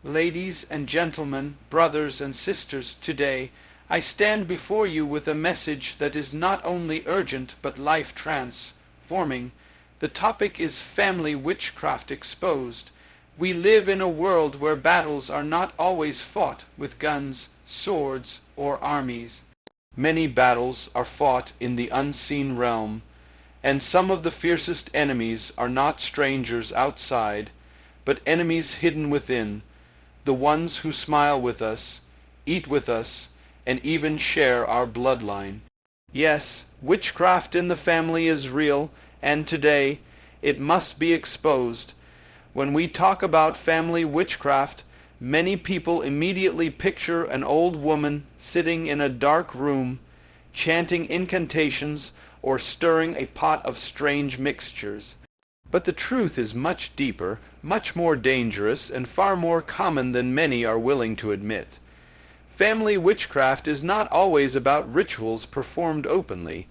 Ladies and gentlemen, brothers and sisters, today I stand before you with a message that is not only urgent but life transforming. The topic is Family Witchcraft Exposed. We live in a world where battles are not always fought with guns, swords, or armies. Many battles are fought in the unseen realm, and some of the fiercest enemies are not strangers outside, but enemies hidden within, the ones who smile with us, eat with us, and even share our bloodline. Yes, witchcraft in the family is real, and today it must be exposed. When we talk about family witchcraft, many people immediately picture an old woman sitting in a dark room, chanting incantations or stirring a pot of strange mixtures. But the truth is much deeper, much more dangerous, and far more common than many are willing to admit. Family witchcraft is not always about rituals performed openly.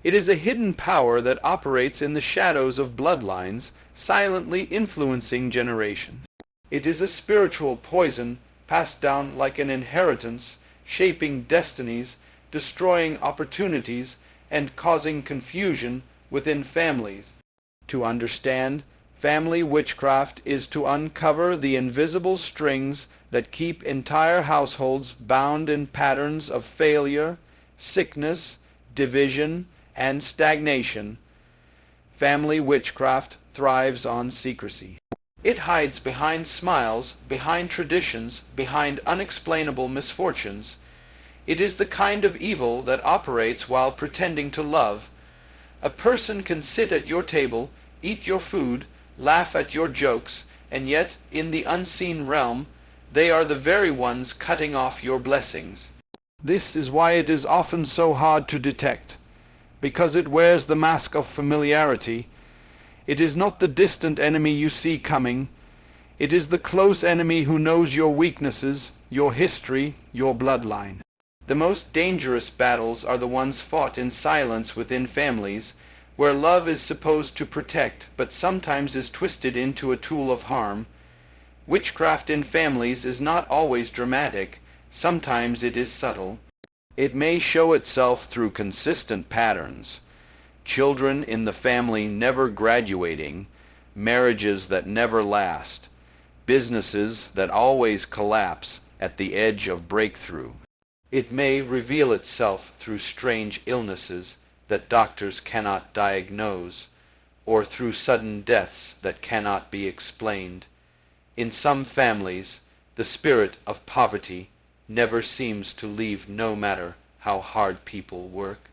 It is a hidden power that operates in the shadows of bloodlines, silently influencing generations. It is a spiritual poison passed down like an inheritance, shaping destinies, destroying opportunities, and causing confusion within families. To understand family witchcraft is to uncover the invisible strings that keep entire households bound in patterns of failure, sickness, division, and stagnation. Family witchcraft thrives on secrecy. It hides behind smiles, behind traditions, behind unexplainable misfortunes. It is the kind of evil that operates while pretending to love. A person can sit at your table, eat your food, laugh at your jokes, and yet, in the unseen realm, they are the very ones cutting off your blessings. This is why it is often so hard to detect, because it wears the mask of familiarity. It is not the distant enemy you see coming. It is the close enemy who knows your weaknesses, your history, your bloodline. The most dangerous battles are the ones fought in silence within families, where love is supposed to protect, but sometimes is twisted into a tool of harm. Witchcraft in families is not always dramatic. Sometimes it is subtle. It may show itself through consistent patterns. Children in the family never graduating, marriages that never last, businesses that always collapse at the edge of breakthrough. It may reveal itself through strange illnesses that doctors cannot diagnose, or through sudden deaths that cannot be explained. In some families, the spirit of poverty never seems to leave, no matter how hard people work.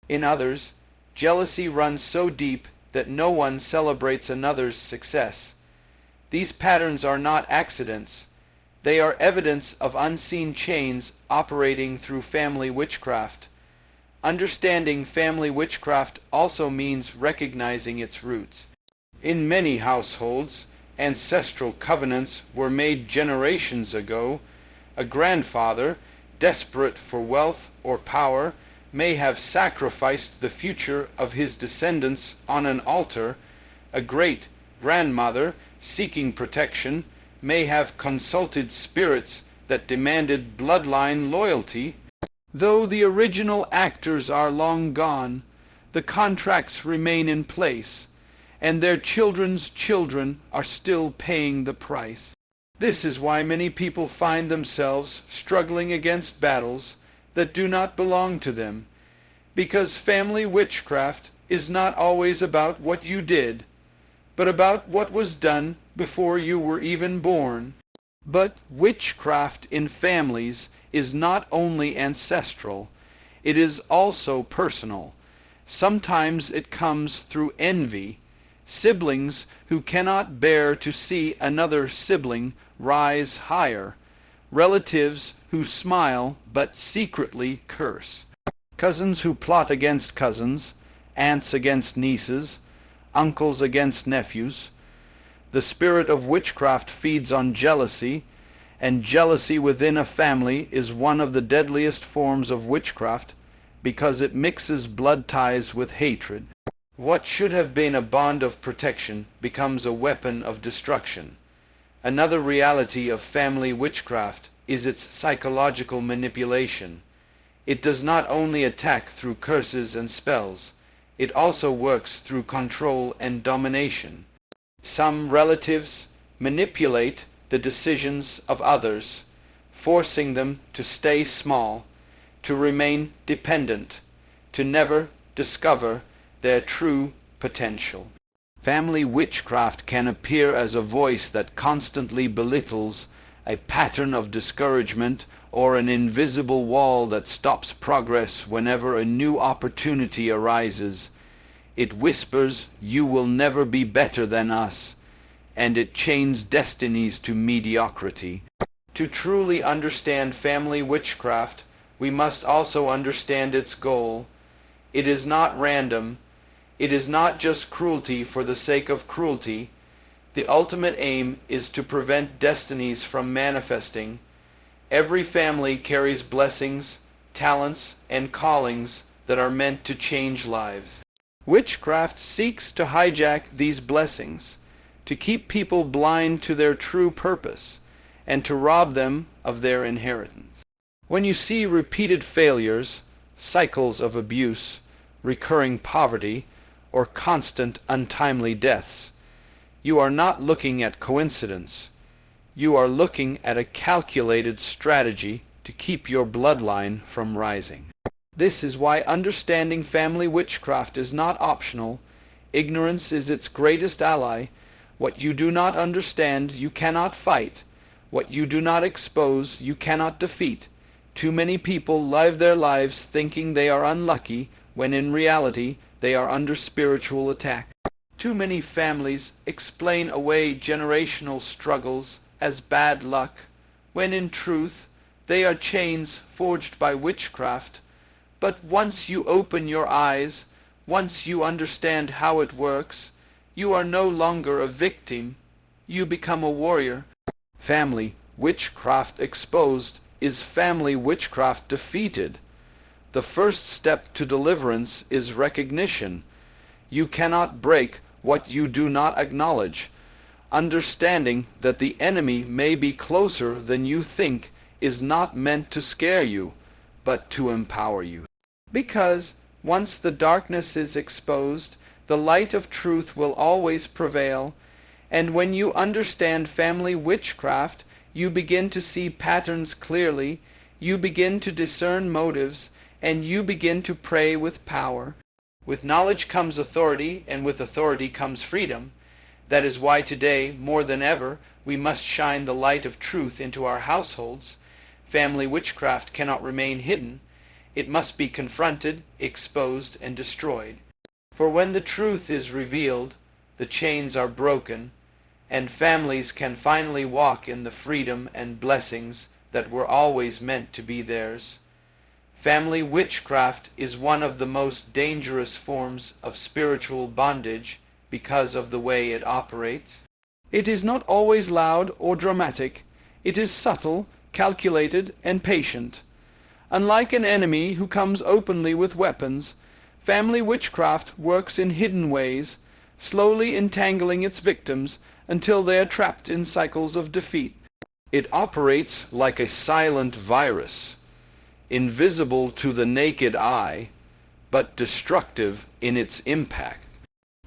In others, jealousy runs so deep that no one celebrates another's success. These patterns are not accidents. They are evidence of unseen chains operating through family witchcraft. Understanding family witchcraft also means recognizing its roots. In many households, ancestral covenants were made generations ago. A grandfather, desperate for wealth or power, may have sacrificed the future of his descendants on an altar. A great-grandmother, seeking protection, may have consulted spirits that demanded bloodline loyalty. Though the original actors are long gone, the contracts remain in place, and their children's children are still paying the price. This is why many people find themselves struggling against battles that do not belong to them, because family witchcraft is not always about what you did, but about what was done before you were even born. But witchcraft in families is not only ancestral, it is also personal. Sometimes it comes through envy, siblings who cannot bear to see another sibling rise higher, relatives who smile but secretly curse, cousins who plot against cousins, aunts against nieces, uncles against nephews. The spirit of witchcraft feeds on jealousy, and jealousy within a family is one of the deadliest forms of witchcraft because it mixes blood ties with hatred. What should have been a bond of protection becomes a weapon of destruction. Another reality of family witchcraft is its psychological manipulation. It does not only attack through curses and spells, it also works through control and domination. Some relatives manipulate the decisions of others, forcing them to stay small, to remain dependent, to never discover their true potential. Family witchcraft can appear as a voice that constantly belittles, a pattern of discouragement, or an invisible wall that stops progress whenever a new opportunity arises. It whispers, "You will never be better than us," and it chains destinies to mediocrity. To truly understand family witchcraft, we must also understand its goal. It is not random. It is not just cruelty for the sake of cruelty. The ultimate aim is to prevent destinies from manifesting. Every family carries blessings, talents, and callings that are meant to change lives. Witchcraft seeks to hijack these blessings, to keep people blind to their true purpose, and to rob them of their inheritance. When you see repeated failures, cycles of abuse, recurring poverty, or constant untimely deaths, you are not looking at coincidence. You are looking at a calculated strategy to keep your bloodline from rising. This is why understanding family witchcraft is not optional. Ignorance is its greatest ally. What you do not understand, you cannot fight. What you do not expose, you cannot defeat. Too many people live their lives thinking they are unlucky, when in reality they are under spiritual attack. Too many families explain away generational struggles as bad luck, when in truth they are chains forged by witchcraft. But once you open your eyes, once you understand how it works, you are no longer a victim. You become a warrior. Family witchcraft exposed is family witchcraft defeated. The first step to deliverance is recognition. You cannot break what you do not acknowledge. Understanding that the enemy may be closer than you think is not meant to scare you, but to empower you. Because once the darkness is exposed, the light of truth will always prevail, and when you understand family witchcraft, you begin to see patterns clearly, you begin to discern motives, and you begin to pray with power. With knowledge comes authority, and with authority comes freedom. That is why today, more than ever, we must shine the light of truth into our households. Family witchcraft cannot remain hidden. It must be confronted, exposed, and destroyed. For when the truth is revealed, the chains are broken, and families can finally walk in the freedom and blessings that were always meant to be theirs. Family witchcraft is one of the most dangerous forms of spiritual bondage because of the way it operates. It is not always loud or dramatic. It is subtle, calculated, and patient. Unlike an enemy who comes openly with weapons, family witchcraft works in hidden ways, slowly entangling its victims until they are trapped in cycles of defeat. It operates like a silent virus, invisible to the naked eye, but destructive in its impact.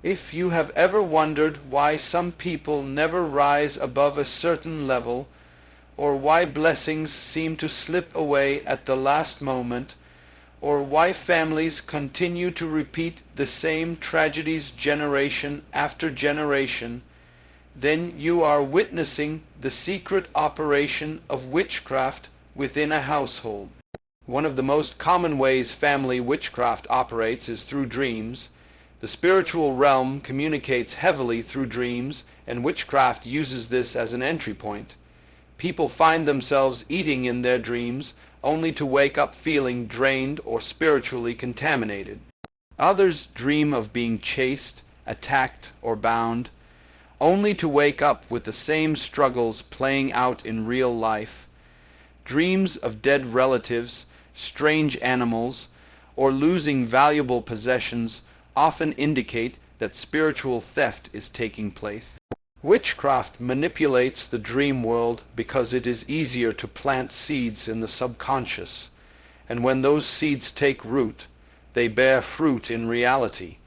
If you have ever wondered why some people never rise above a certain level, or why blessings seem to slip away at the last moment, or why families continue to repeat the same tragedies generation after generation, then you are witnessing the secret operation of witchcraft within a household. One of the most common ways family witchcraft operates is through dreams. The spiritual realm communicates heavily through dreams, and witchcraft uses this as an entry point. People find themselves eating in their dreams only to wake up feeling drained or spiritually contaminated. Others dream of being chased, attacked, or bound, only to wake up with the same struggles playing out in real life. Dreams of dead relatives, strange animals, or losing valuable possessions often indicate that spiritual theft is taking place. Witchcraft manipulates the dream world because it is easier to plant seeds in the subconscious, and when those seeds take root, they bear fruit in reality.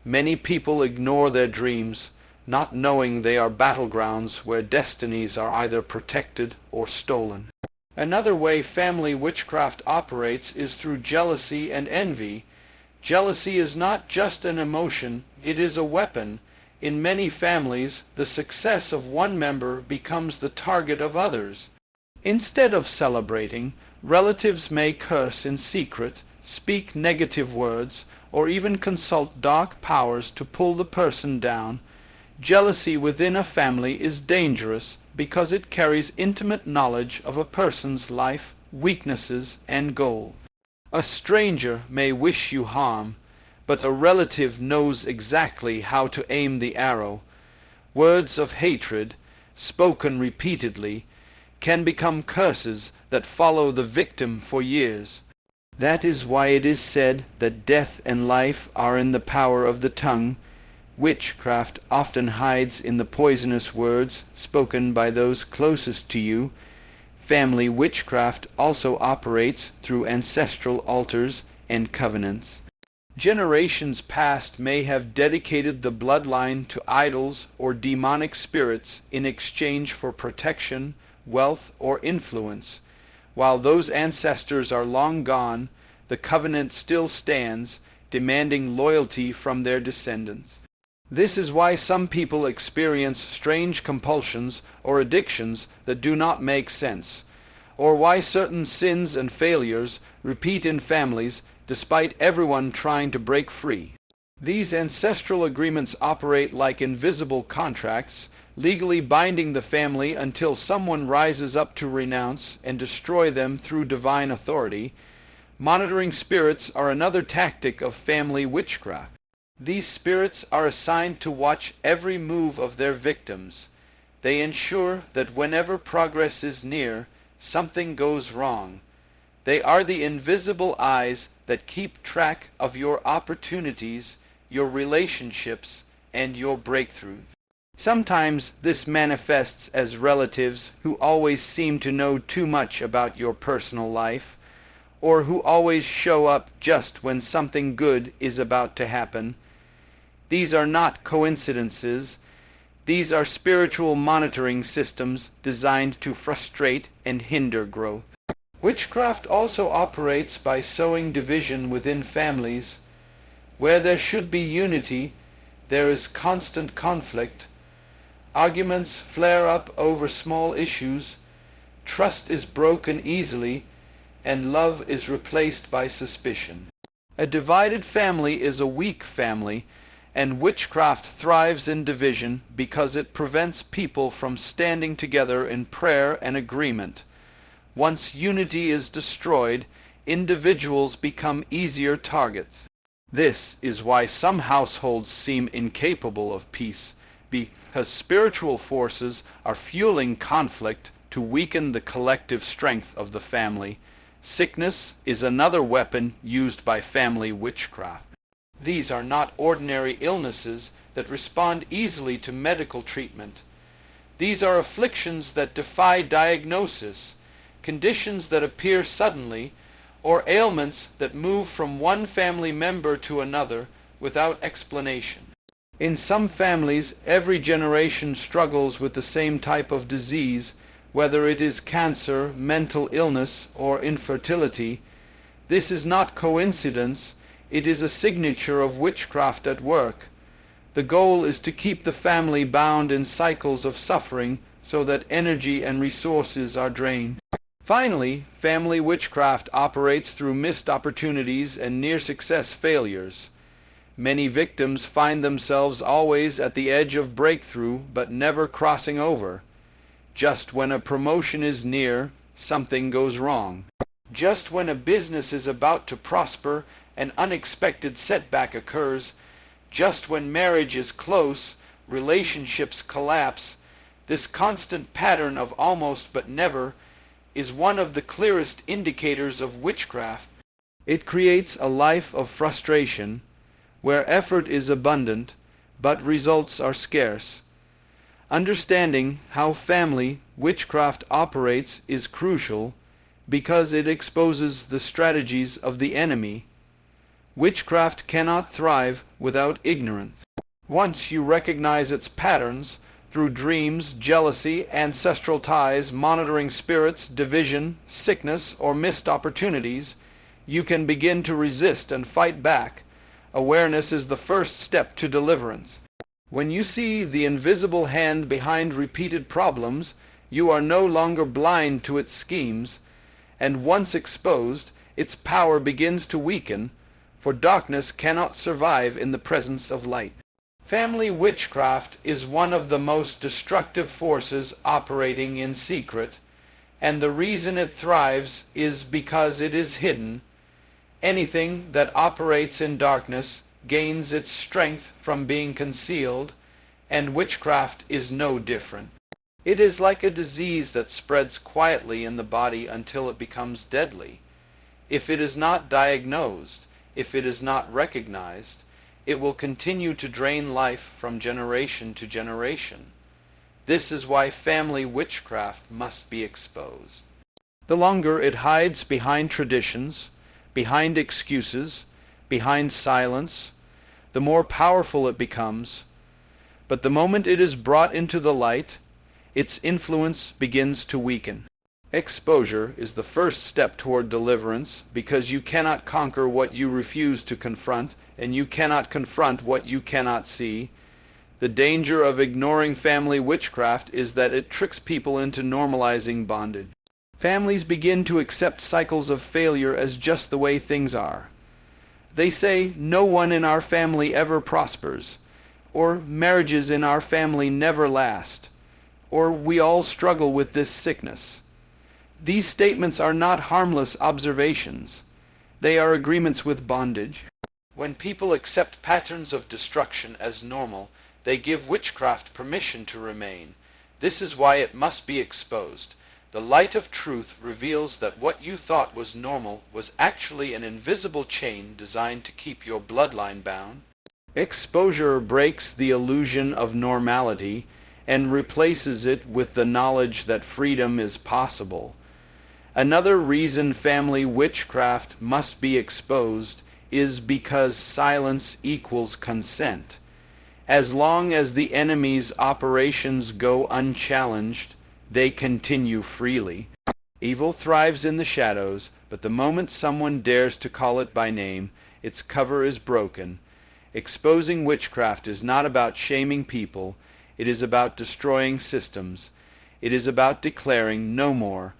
Many people ignore their dreams, not knowing they are battlegrounds where destinies are either protected or stolen. Another way family witchcraft operates is through jealousy and envy. Jealousy is not just an emotion, it is a weapon. In many families, the success of one member becomes the target of others. Instead of celebrating, relatives may curse in secret, speak negative words, or even consult dark powers to pull the person down. Jealousy within a family is dangerous because it carries intimate knowledge of a person's life, weaknesses, and goals. A stranger may wish you harm, but a relative knows exactly how to aim the arrow. Words of hatred, spoken repeatedly, can become curses that follow the victim for years. That is why it is said that death and life are in the power of the tongue. Witchcraft often hides in the poisonous words spoken by those closest to you. Family witchcraft also operates through ancestral altars and covenants. Generations past may have dedicated the bloodline to idols or demonic spirits in exchange for protection, wealth, or influence. While those ancestors are long gone, the covenant still stands, demanding loyalty from their descendants. This is why some people experience strange compulsions or addictions that do not make sense, or why certain sins and failures repeat in families despite everyone trying to break free. These ancestral agreements operate like invisible contracts, legally binding the family until someone rises up to renounce and destroy them through divine authority. Monitoring spirits are another tactic of family witchcraft. These spirits are assigned to watch every move of their victims. They ensure that whenever progress is near, something goes wrong. They are the invisible eyes that keep track of your opportunities, your relationships, and your breakthroughs. Sometimes this manifests as relatives who always seem to know too much about your personal life, or who always show up just when something good is about to happen. These are not coincidences. These are spiritual monitoring systems designed to frustrate and hinder growth. Witchcraft also operates by sowing division within families. Where there should be unity, there is constant conflict. Arguments flare up over small issues. Trust is broken easily, and love is replaced by suspicion. A divided family is a weak family, and witchcraft thrives in division because it prevents people from standing together in prayer and agreement. Once unity is destroyed, individuals become easier targets. This is why some households seem incapable of peace, because spiritual forces are fueling conflict to weaken the collective strength of the family. Sickness is another weapon used by family witchcraft. These are not ordinary illnesses that respond easily to medical treatment. These are afflictions that defy diagnosis, conditions that appear suddenly, or ailments that move from one family member to another without explanation. In some families, every generation struggles with the same type of disease, whether it is cancer, mental illness, or infertility. This is not coincidence. It is a signature of witchcraft at work. The goal is to keep the family bound in cycles of suffering so that energy and resources are drained. Finally, family witchcraft operates through missed opportunities and near-success failures. Many victims find themselves always at the edge of breakthrough but never crossing over. Just when a promotion is near, something goes wrong. Just when a business is about to prosper, an unexpected setback occurs. Just when marriage is close, relationships collapse. This constant pattern of almost but never is one of the clearest indicators of witchcraft. It creates a life of frustration, where effort is abundant, but results are scarce. Understanding how family witchcraft operates is crucial because it exposes the strategies of the enemy. Witchcraft cannot thrive without ignorance. Once you recognize its patterns through dreams, jealousy, ancestral ties, monitoring spirits, division, sickness, or missed opportunities, you can begin to resist and fight back. Awareness is the first step to deliverance. When you see the invisible hand behind repeated problems, you are no longer blind to its schemes, and once exposed, its power begins to weaken, for darkness cannot survive in the presence of light. Family witchcraft is one of the most destructive forces operating in secret, and the reason it thrives is because it is hidden. Anything that operates in darkness gains its strength from being concealed, and witchcraft is no different. It is like a disease that spreads quietly in the body until it becomes deadly. If it is not diagnosed, if it is not recognized, it will continue to drain life from generation to generation. This is why family witchcraft must be exposed. The longer it hides behind traditions, behind excuses, behind silence, the more powerful it becomes. But the moment it is brought into the light, its influence begins to weaken. Exposure is the first step toward deliverance because you cannot conquer what you refuse to confront, and you cannot confront what you cannot see. The danger of ignoring family witchcraft is that it tricks people into normalizing bondage. Families begin to accept cycles of failure as just the way things are. They say, "No one in our family ever prospers," or "Marriages in our family never last," or "We all struggle with this sickness." These statements are not harmless observations. They are agreements with bondage. When people accept patterns of destruction as normal, they give witchcraft permission to remain. This is why it must be exposed. The light of truth reveals that what you thought was normal was actually an invisible chain designed to keep your bloodline bound. Exposure breaks the illusion of normality and replaces it with the knowledge that freedom is possible. Another reason family witchcraft must be exposed is because silence equals consent. As long as the enemy's operations go unchallenged, they continue freely. Evil thrives in the shadows, but the moment someone dares to call it by name, its cover is broken. Exposing witchcraft is not about shaming people. It is about destroying systems. It is about declaring no more.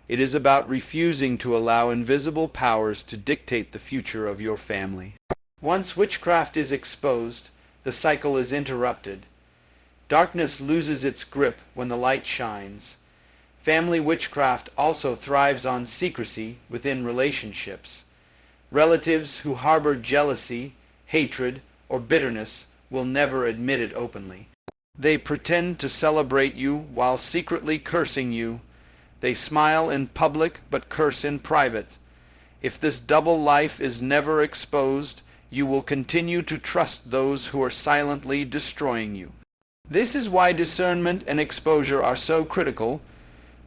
It is about refusing to allow invisible powers to dictate the future of your family. Once witchcraft is exposed, the cycle is interrupted. Darkness loses its grip when the light shines. Family witchcraft also thrives on secrecy within relationships. Relatives who harbor jealousy, hatred, or bitterness will never admit it openly. They pretend to celebrate you while secretly cursing you. They smile in public but curse in private. If this double life is never exposed, you will continue to trust those who are silently destroying you. This is why discernment and exposure are so critical.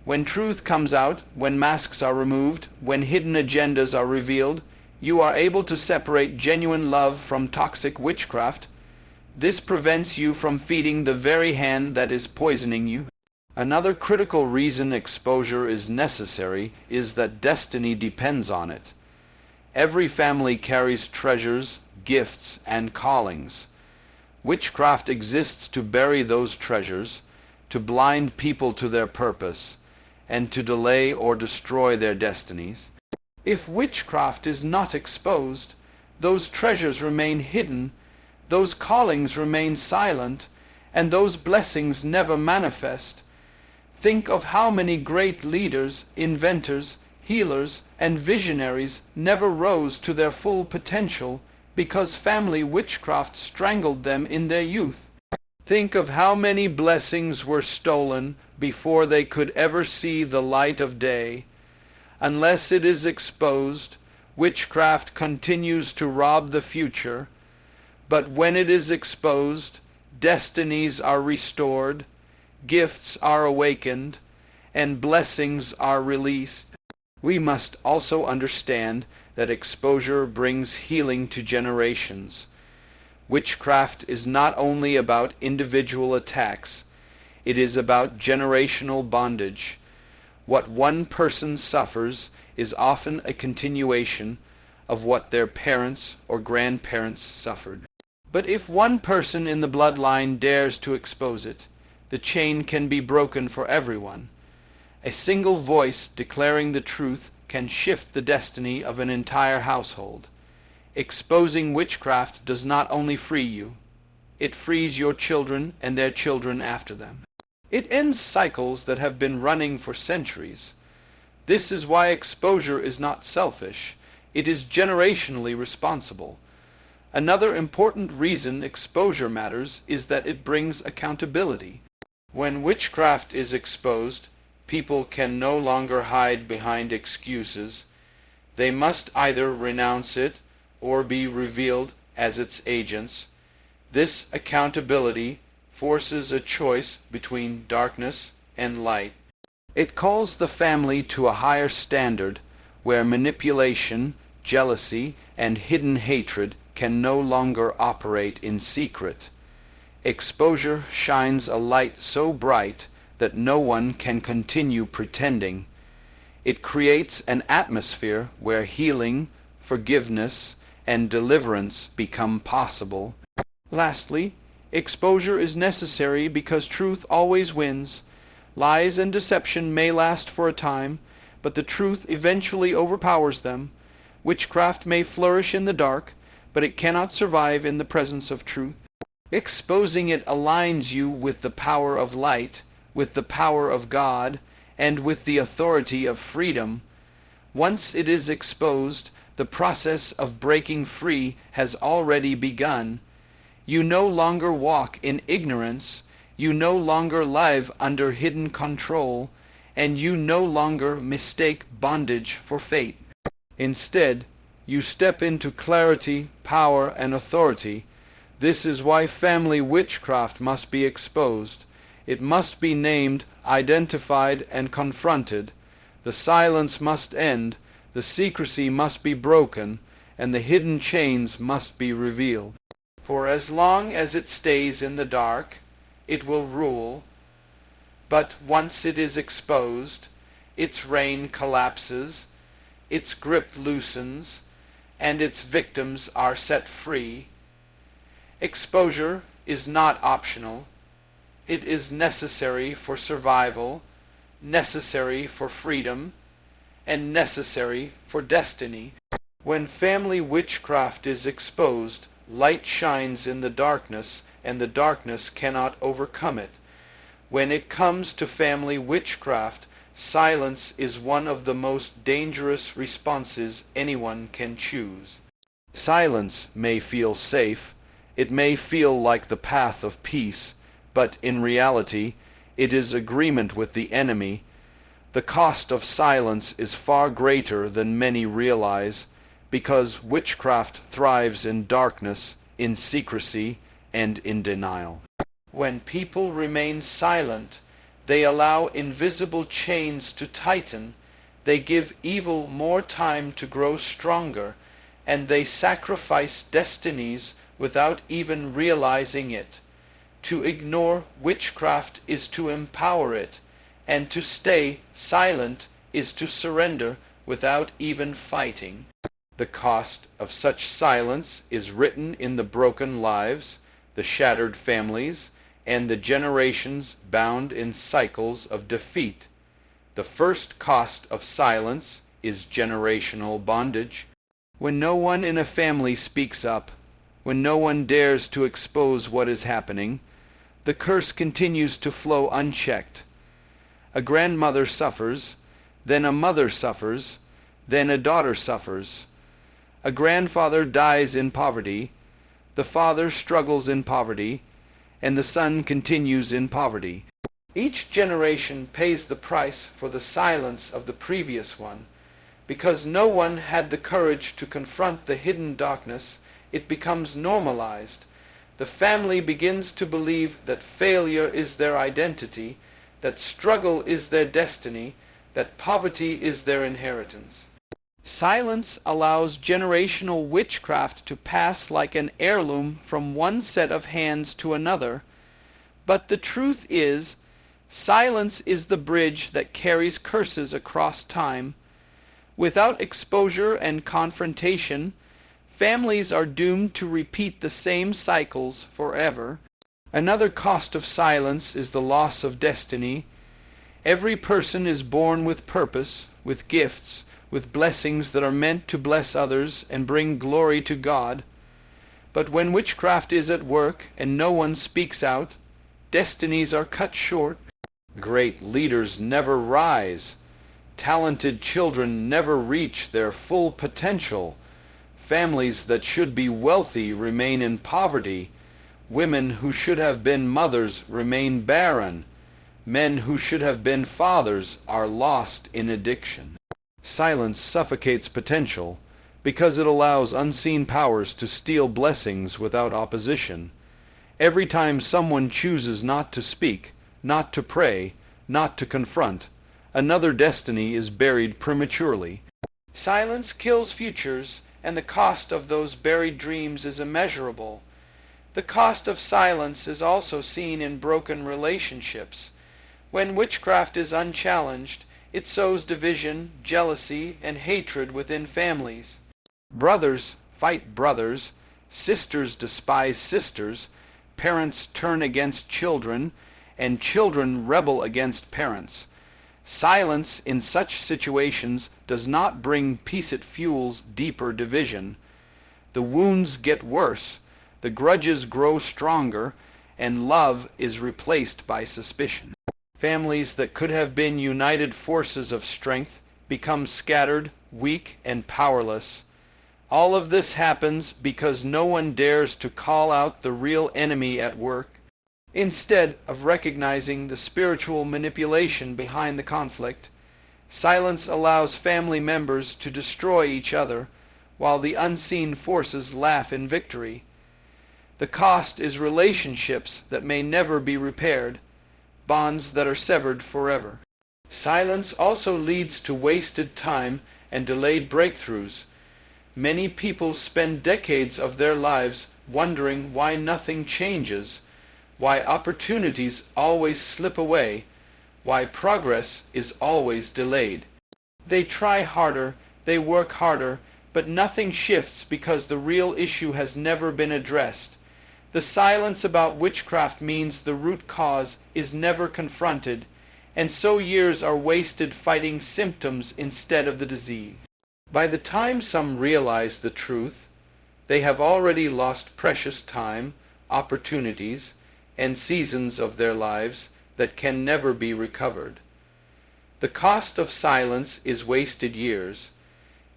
When truth comes out, when masks are removed, when hidden agendas are revealed, you are able to separate genuine love from toxic witchcraft. This prevents you from feeding the very hand that is poisoning you. Another critical reason exposure is necessary is that destiny depends on it. Every family carries treasures, gifts, and callings. Witchcraft exists to bury those treasures, to blind people to their purpose, and to delay or destroy their destinies. If witchcraft is not exposed, those treasures remain hidden, those callings remain silent, and those blessings never manifest. Think of how many great leaders, inventors, healers, and visionaries never rose to their full potential because family witchcraft strangled them in their youth. Think of how many blessings were stolen before they could ever see the light of day. Unless it is exposed, witchcraft continues to rob the future. But when it is exposed, destinies are restored, gifts are awakened, and blessings are released. We must also understand that exposure brings healing to generations. Witchcraft is not only about individual attacks, it is about generational bondage. What one person suffers is often a continuation of what their parents or grandparents suffered. But if one person in the bloodline dares to expose it, the chain can be broken for everyone. A single voice declaring the truth can shift the destiny of an entire household. Exposing witchcraft does not only free you, it frees your children and their children after them. It ends cycles that have been running for centuries. This is why exposure is not selfish. It is generationally responsible. Another important reason exposure matters is that it brings accountability. When witchcraft is exposed, people can no longer hide behind excuses. They must either renounce it or be revealed as its agents. This accountability forces a choice between darkness and light. It calls the family to a higher standard where manipulation, jealousy, and hidden hatred can no longer operate in secret. Exposure shines a light so bright that no one can continue pretending. It creates an atmosphere where healing, forgiveness, and deliverance become possible. Lastly, exposure is necessary because truth always wins. Lies and deception may last for a time, but the truth eventually overpowers them. Witchcraft may flourish in the dark, but it cannot survive in the presence of truth. Exposing it aligns you with the power of light, with the power of God, and with the authority of freedom. Once it is exposed, the process of breaking free has already begun. You no longer walk in ignorance, you no longer live under hidden control, and you no longer mistake bondage for fate. Instead, you step into clarity, power, and authority. This is why family witchcraft must be exposed. It must be named, identified, and confronted. The silence must end, the secrecy must be broken, and the hidden chains must be revealed. For as long as it stays in the dark, it will rule. But once it is exposed, its reign collapses, its grip loosens, and its victims are set free. Exposure is not optional. It is necessary for survival, necessary for freedom, and necessary for destiny. When family witchcraft is exposed, light shines in the darkness, and the darkness cannot overcome it. When it comes to family witchcraft, silence is one of the most dangerous responses anyone can choose. Silence may feel safe, it may feel like the path of peace, but in reality, it is agreement with the enemy. The cost of silence is far greater than many realize, because witchcraft thrives in darkness, in secrecy, and in denial. When people remain silent, they allow invisible chains to tighten, they give evil more time to grow stronger, and they sacrifice destinies without even realizing it. To ignore witchcraft is to empower it, and to stay silent is to surrender without even fighting. The cost of such silence is written in the broken lives, the shattered families, and the generations bound in cycles of defeat. The first cost of silence is generational bondage. When no one in a family speaks up, when no one dares to expose what is happening, the curse continues to flow unchecked. A grandmother suffers, then a mother suffers, then a daughter suffers. A grandfather dies in poverty, the father struggles in poverty, and the son continues in poverty. Each generation pays the price for the silence of the previous one. Because no one had the courage to confront the hidden darkness, it becomes normalized. The family begins to believe that failure is their identity, that struggle is their destiny, that poverty is their inheritance. Silence allows generational witchcraft to pass like an heirloom from one set of hands to another. But the truth is, silence is the bridge that carries curses across time. Without exposure and confrontation, families are doomed to repeat the same cycles forever. Another cost of silence is the loss of destiny. Every person is born with purpose, with gifts, with blessings that are meant to bless others and bring glory to God. But when witchcraft is at work and no one speaks out, destinies are cut short. Great leaders never rise. Talented children never reach their full potential. Families that should be wealthy remain in poverty. Women who should have been mothers remain barren. Men who should have been fathers are lost in addiction. Silence suffocates potential because it allows unseen powers to steal blessings without opposition. Every time someone chooses not to speak, not to pray, not to confront, another destiny is buried prematurely. Silence kills futures, and the cost of those buried dreams is immeasurable. The cost of silence is also seen in broken relationships. When witchcraft is unchallenged, it sows division, jealousy, and hatred within families. Brothers fight brothers, sisters despise sisters, parents turn against children, and children rebel against parents. Silence in such situations does not bring peace, it fuels deeper division. The wounds get worse, the grudges grow stronger, and love is replaced by suspicion. Families that could have been united forces of strength become scattered, weak, and powerless. All of this happens because no one dares to call out the real enemy at work. Instead of recognizing the spiritual manipulation behind the conflict, silence allows family members to destroy each other while the unseen forces laugh in victory. The cost is relationships that may never be repaired, bonds that are severed forever. Silence also leads to wasted time and delayed breakthroughs. Many people spend decades of their lives wondering why nothing changes, why opportunities always slip away, why progress is always delayed. They try harder, they work harder, but nothing shifts because the real issue has never been addressed. The silence about witchcraft means the root cause is never confronted, and so years are wasted fighting symptoms instead of the disease. By the time some realize the truth, they have already lost precious time, opportunities, and seasons of their lives that can never be recovered. The cost of silence is wasted years,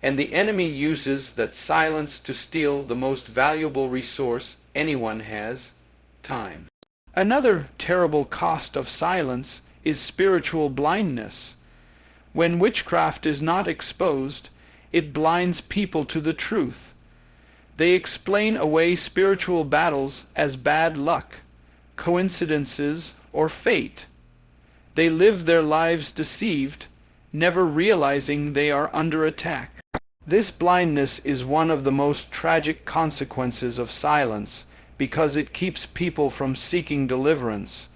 and the enemy uses that silence to steal the most valuable resource anyone has, time. Another terrible cost of silence is spiritual blindness. When witchcraft is not exposed, it blinds people to the truth. They explain away spiritual battles as bad luck, coincidences, or fate. They live their lives deceived, never realizing they are under attack. This blindness is one of the most tragic consequences of silence because it keeps people from seeking deliverance.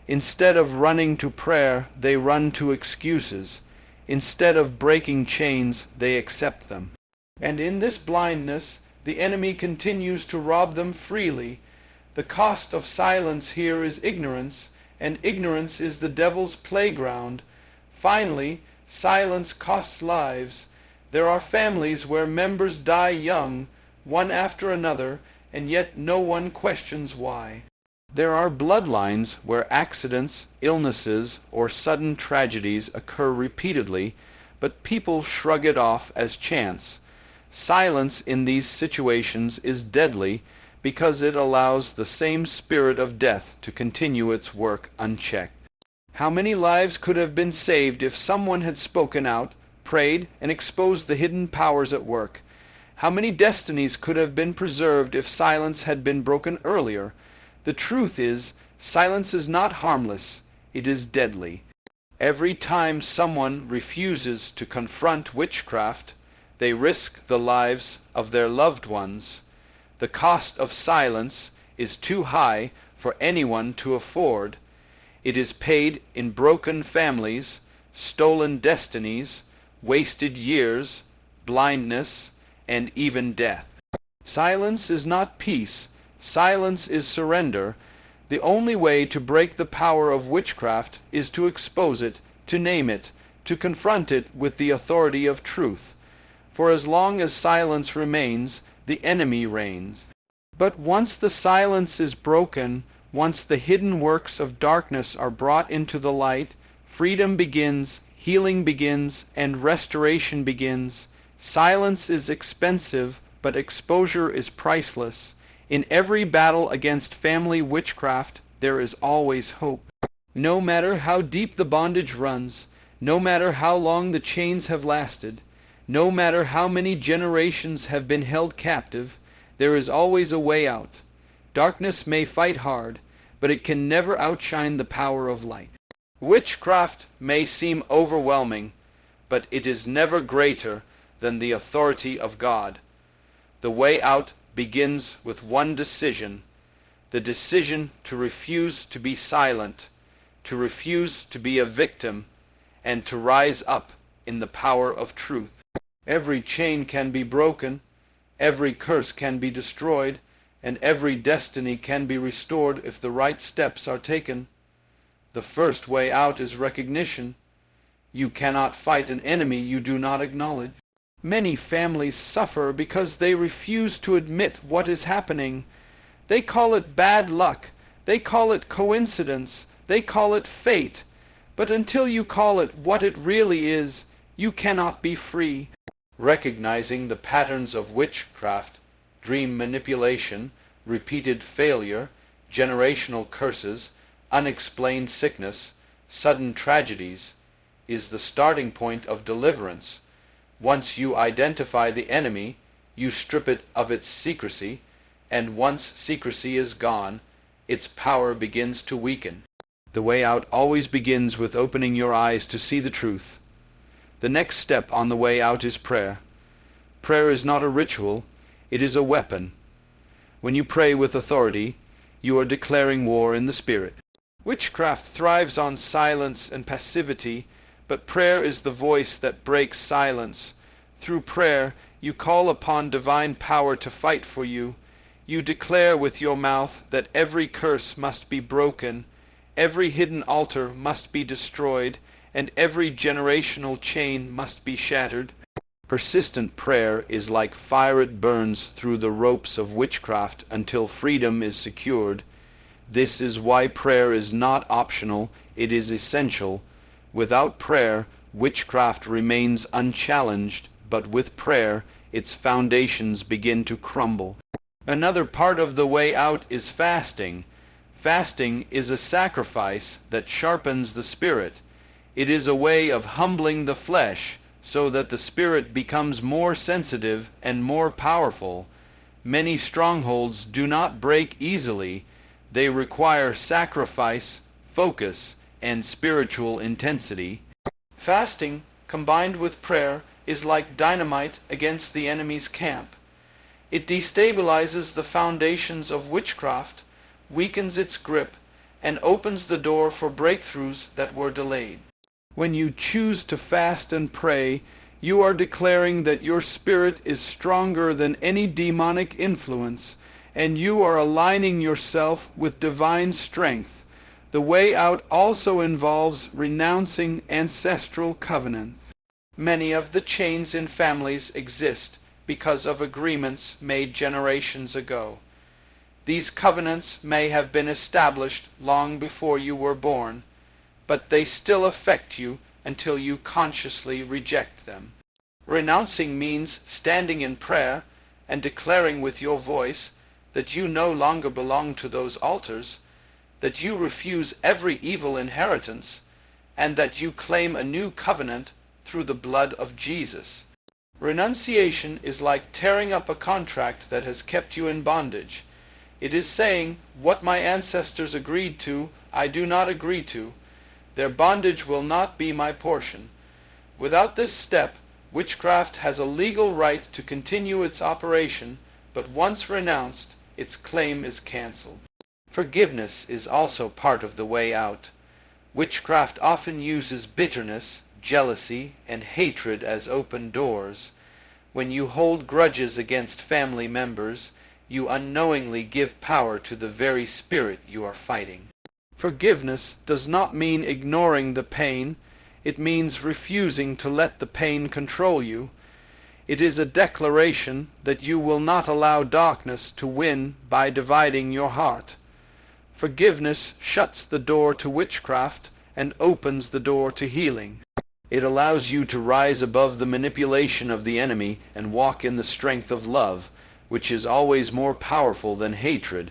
Instead of running to prayer, they run to excuses. Instead of breaking chains, they accept them. And in this blindness, the enemy continues to rob them freely. The cost of silence here is ignorance, and ignorance is the devil's playground. Finally, silence costs lives. There are families where members die young, one after another, and yet no one questions why. There are bloodlines where accidents, illnesses, or sudden tragedies occur repeatedly, but people shrug it off as chance. Silence in these situations is deadly because it allows the same spirit of death to continue its work unchecked. How many lives could have been saved if someone had spoken out, prayed, and exposed the hidden powers at work? How many destinies could have been preserved if silence had been broken earlier? The truth is, silence is not harmless, it is deadly. Every time someone refuses to confront witchcraft, they risk the lives of their loved ones. The cost of silence is too high for anyone to afford. It is paid in broken families, stolen destinies, wasted years, blindness, and even death. Silence is not peace. Silence is surrender. The only way to break the power of witchcraft is to expose it, to name it, to confront it with the authority of truth. For as long as silence remains, the enemy reigns. But once the silence is broken, once the hidden works of darkness are brought into the light, freedom begins, healing begins, and restoration begins. Silence is expensive, but exposure is priceless. In every battle against family witchcraft, there is always hope. No matter how deep the bondage runs, no matter how long the chains have lasted, no matter how many generations have been held captive, there is always a way out. Darkness may fight hard, but it can never outshine the power of light. Witchcraft may seem overwhelming, but it is never greater than the authority of God. The way out begins with one decision, the decision to refuse to be silent, to refuse to be a victim, and to rise up in the power of truth. Every chain can be broken, every curse can be destroyed, and every destiny can be restored if the right steps are taken. The first way out is recognition. You cannot fight an enemy you do not acknowledge. Many families suffer because they refuse to admit what is happening. They call it bad luck. They call it coincidence. They call it fate. But until you call it what it really is, you cannot be free. Recognizing the patterns of witchcraft, dream manipulation, repeated failure, generational curses, unexplained sickness, sudden tragedies, is the starting point of deliverance. Once you identify the enemy, you strip it of its secrecy, and once secrecy is gone, its power begins to weaken. The way out always begins with opening your eyes to see the truth. The next step on the way out is prayer. Prayer is not a ritual, it is a weapon. When you pray with authority, you are declaring war in the Spirit. Witchcraft thrives on silence and passivity, but prayer is the voice that breaks silence. Through prayer, you call upon divine power to fight for you. You declare with your mouth that every curse must be broken, every hidden altar must be destroyed, and every generational chain must be shattered. Persistent prayer is like fire. It burns through the ropes of witchcraft until freedom is secured. This is why prayer is not optional, it is essential. Without prayer, witchcraft remains unchallenged, but with prayer, its foundations begin to crumble. Another part of the way out is fasting. Fasting is a sacrifice that sharpens the spirit. It is a way of humbling the flesh so that the spirit becomes more sensitive and more powerful. Many strongholds do not break easily. They require sacrifice, focus, and spiritual intensity. Fasting, combined with prayer, is like dynamite against the enemy's camp. It destabilizes the foundations of witchcraft, weakens its grip, and opens the door for breakthroughs that were delayed. When you choose to fast and pray, you are declaring that your spirit is stronger than any demonic influence, and you are aligning yourself with divine strength. The way out also involves renouncing ancestral covenants. Many of the chains in families exist because of agreements made generations ago. These covenants may have been established long before you were born, but they still affect you until you consciously reject them. Renouncing means standing in prayer and declaring with your voice that you no longer belong to those altars, that you refuse every evil inheritance, and that you claim a new covenant through the blood of Jesus. Renunciation is like tearing up a contract that has kept you in bondage. It is saying, what my ancestors agreed to, I do not agree to. Their bondage will not be my portion. Without this step, witchcraft has a legal right to continue its operation, but once renounced, its claim is cancelled. Forgiveness is also part of the way out. Witchcraft often uses bitterness, jealousy, and hatred as open doors. When you hold grudges against family members, you unknowingly give power to the very spirit you are fighting. Forgiveness does not mean ignoring the pain. It means refusing to let the pain control you. It is a declaration that you will not allow darkness to win by dividing your heart. Forgiveness shuts the door to witchcraft and opens the door to healing. It allows you to rise above the manipulation of the enemy and walk in the strength of love, which is always more powerful than hatred.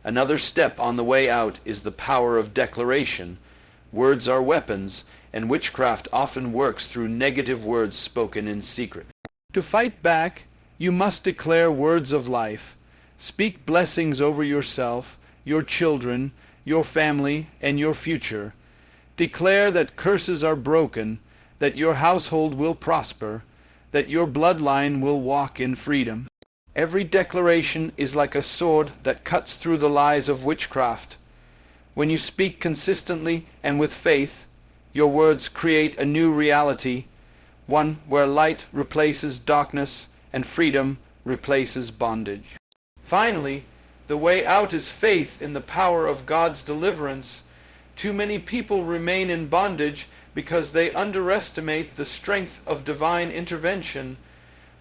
Another step on the way out is the power of declaration. Words are weapons, and witchcraft often works through negative words spoken in secret. To fight back, you must declare words of life. Speak blessings over yourself, your children, your family, and your future. Declare that curses are broken, that your household will prosper, that your bloodline will walk in freedom. Every declaration is like a sword that cuts through the lies of witchcraft. When you speak consistently and with faith, your words create a new reality, one where light replaces darkness and freedom replaces bondage. Finally, the way out is faith in the power of God's deliverance. Too many people remain in bondage because they underestimate the strength of divine intervention.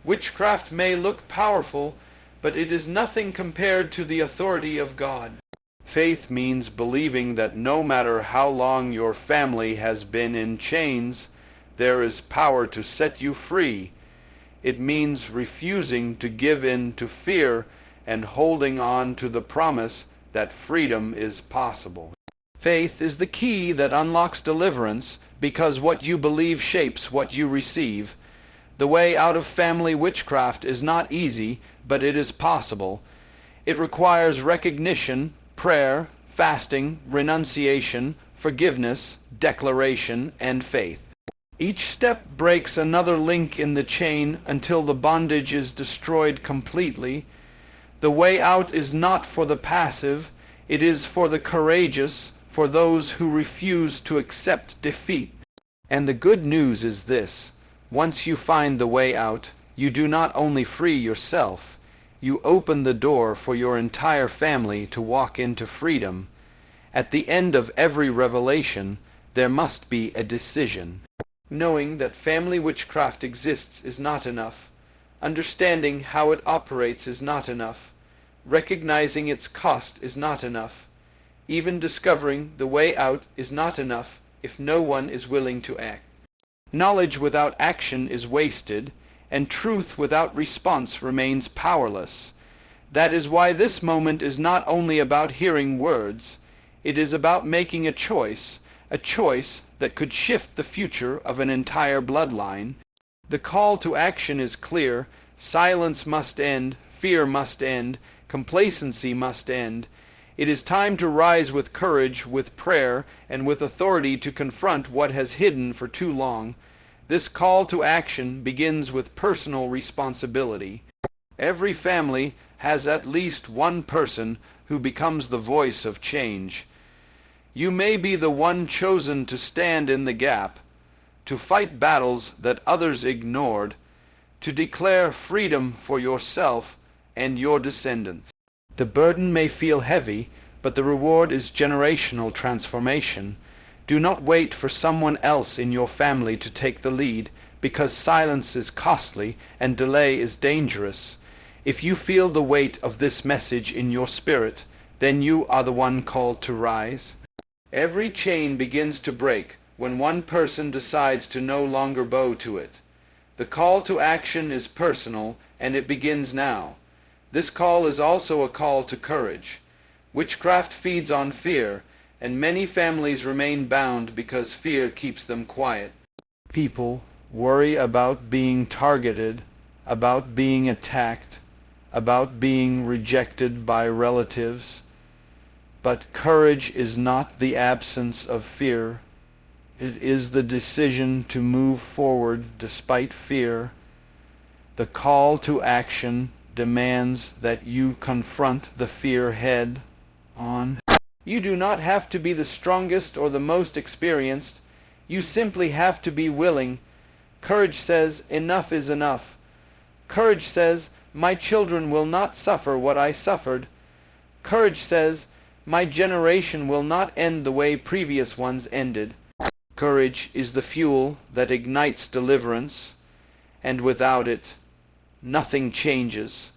Witchcraft may look powerful, but it is nothing compared to the authority of God. Faith means believing that no matter how long your family has been in chains, there is power to set you free. It means refusing to give in to fear and holding on to the promise that freedom is possible. Faith is the key that unlocks deliverance, because what you believe shapes what you receive. The way out of family witchcraft is not easy, but it is possible. It requires recognition, prayer, fasting, renunciation, forgiveness, declaration, and faith. Each step breaks another link in the chain until the bondage is destroyed completely. The way out is not for the passive, it is for the courageous, for those who refuse to accept defeat. And the good news is this: once you find the way out, you do not only free yourself, you open the door for your entire family to walk into freedom. At the end of every revelation, there must be a decision. Knowing that family witchcraft exists is not enough. Understanding how it operates is not enough. Recognizing its cost is not enough. Even discovering the way out is not enough if no one is willing to act. Knowledge without action is wasted, and truth without response remains powerless. That is why this moment is not only about hearing words, it is about making a choice that could shift the future of an entire bloodline. The call to action is clear. Silence must end, fear must end, complacency must end. It is time to rise with courage, with prayer, and with authority to confront what has hidden for too long. This call to action begins with personal responsibility. Every family has at least one person who becomes the voice of change. You may be the one chosen to stand in the gap, to fight battles that others ignored, to declare freedom for yourself and your descendants. The burden may feel heavy, but the reward is generational transformation. Do not wait for someone else in your family to take the lead, because silence is costly and delay is dangerous. If you feel the weight of this message in your spirit, then you are the one called to rise. Every chain begins to break when one person decides to no longer bow to it. The call to action is personal, and it begins now. This call is also a call to courage. Witchcraft feeds on fear, and many families remain bound because fear keeps them quiet. People, worry about being targeted, about being attacked, about being rejected by relatives. But courage is not the absence of fear. It is the decision to move forward despite fear. The call to action demands that you confront the fear head on. You do not have to be the strongest or the most experienced. You simply have to be willing. Courage says, enough is enough. Courage says, my children will not suffer what I suffered. Courage says, my generation will not end the way previous ones ended. Courage is the fuel that ignites deliverance, and without it, nothing changes.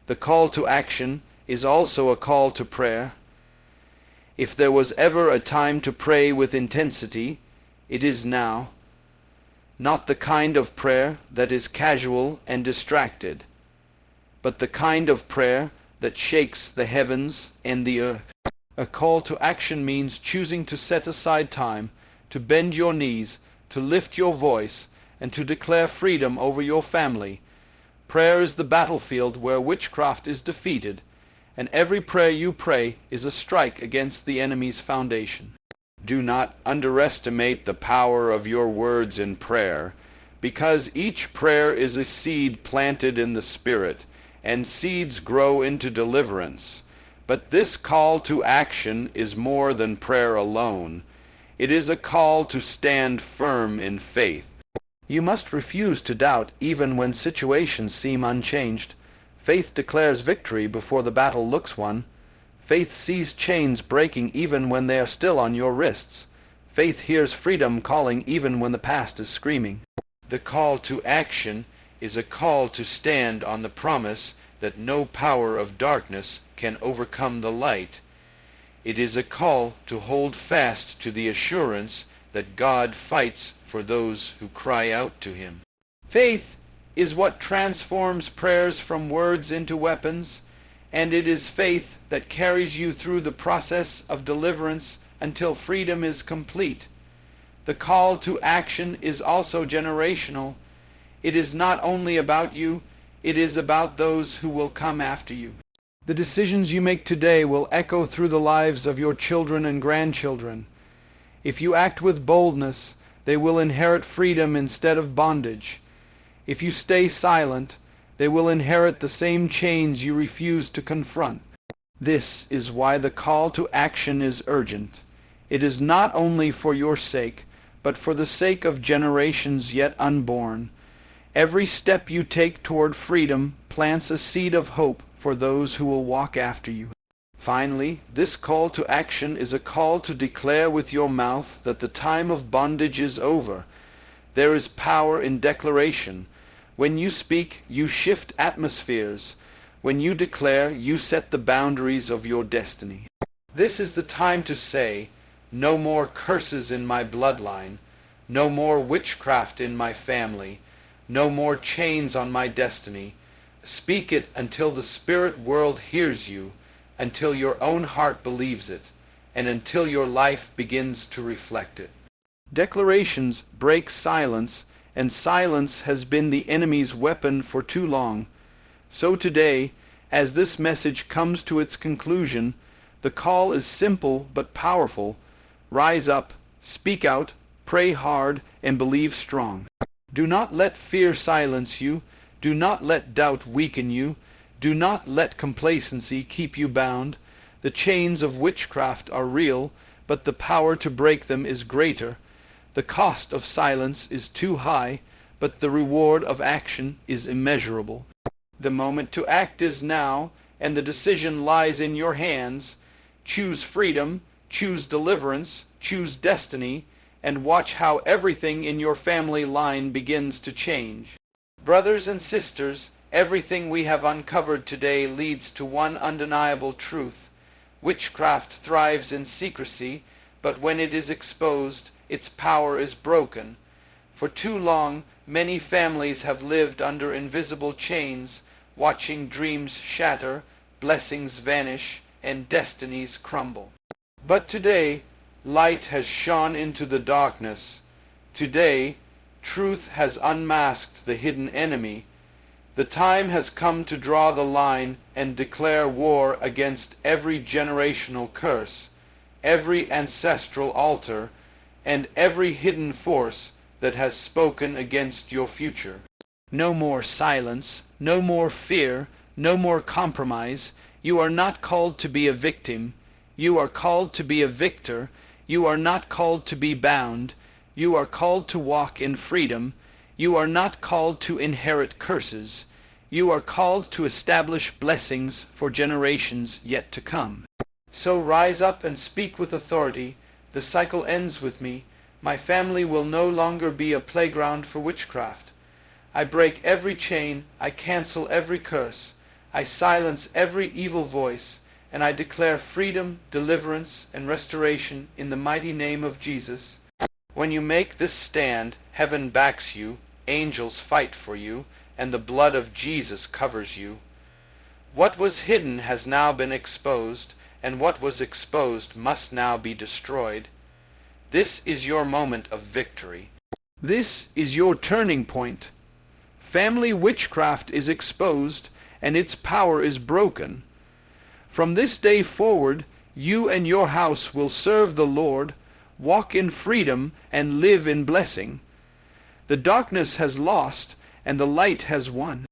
The call to action is also a call to prayer. If there was ever a time to pray with intensity, it is now. Not the kind of prayer that is casual and distracted, but the kind of prayer that shakes the heavens and the earth. A call to action means choosing to set aside time, to bend your knees, to lift your voice, and to declare freedom over your family. Prayer is the battlefield where witchcraft is defeated, and every prayer you pray is a strike against the enemy's foundation. Do not underestimate the power of your words in prayer, because each prayer is a seed planted in the Spirit, and seeds grow into deliverance. But this call to action is more than prayer alone. It is a call to stand firm in faith. You must refuse to doubt even when situations seem unchanged. Faith declares victory before the battle looks won. Faith sees chains breaking even when they are still on your wrists. Faith hears freedom calling even when the past is screaming. The call to action is a call to stand on the promise that no power of darkness can overcome the light. It is a call to hold fast to the assurance that God fights for those who cry out to him. Faith is what transforms prayers from words into weapons, and it is faith that carries you through the process of deliverance until freedom is complete. The call to action is also generational. It is not only about you, it is about those who will come after you. The decisions you make today will echo through the lives of your children and grandchildren. If you act with boldness, they will inherit freedom instead of bondage. If you stay silent, they will inherit the same chains you refuse to confront. This is why the call to action is urgent. It is not only for your sake, but for the sake of generations yet unborn. Every step you take toward freedom plants a seed of hope for those who will walk after you. Finally, this call to action is a call to declare with your mouth that the time of bondage is over. There is power in declaration. When you speak, you shift atmospheres. When you declare, you set the boundaries of your destiny. This is the time to say, no more curses in my bloodline, no more witchcraft in my family, no more chains on my destiny. Speak it until the spirit world hears you, until your own heart believes it, and until your life begins to reflect it. Declarations break silence, and silence has been the enemy's weapon for too long. So today, as this message comes to its conclusion, the call is simple but powerful. Rise up, speak out, pray hard, and believe strong. Do not let fear silence you. Do not let doubt weaken you. Do not let complacency keep you bound. The chains of witchcraft are real, but the power to break them is greater. The cost of silence is too high, but the reward of action is immeasurable. The moment to act is now, and the decision lies in your hands. Choose freedom, choose deliverance, choose destiny, and watch how everything in your family line begins to change. Brothers and sisters, everything we have uncovered today leads to one undeniable truth. Witchcraft thrives in secrecy, but when it is exposed, its power is broken. For too long, many families have lived under invisible chains, watching dreams shatter, blessings vanish, and destinies crumble. But today, light has shone into the darkness. Today, Truth has unmasked the hidden enemy. The time has come to draw the line and declare war against every generational curse, every ancestral altar, and every hidden force that has spoken against your future. No more silence, no more fear, no more compromise. You are not called to be a victim. You are called to be a victor. You are not called to be bound. You are called to walk in freedom. You are not called to inherit curses. You are called to establish blessings for generations yet to come. So rise up and speak with authority. The cycle ends with me. My family will no longer be a playground for witchcraft. I break every chain. I cancel every curse. I silence every evil voice. And I declare freedom, deliverance, and restoration in the mighty name of Jesus. When you make this stand, heaven backs you, angels fight for you, and the blood of Jesus covers you. What was hidden has now been exposed, and what was exposed must now be destroyed. This is your moment of victory. This is your turning point. Family witchcraft is exposed, and its power is broken. From this day forward, you and your house will serve the Lord, walk in freedom, and live in blessing. The darkness has lost, and the light has won.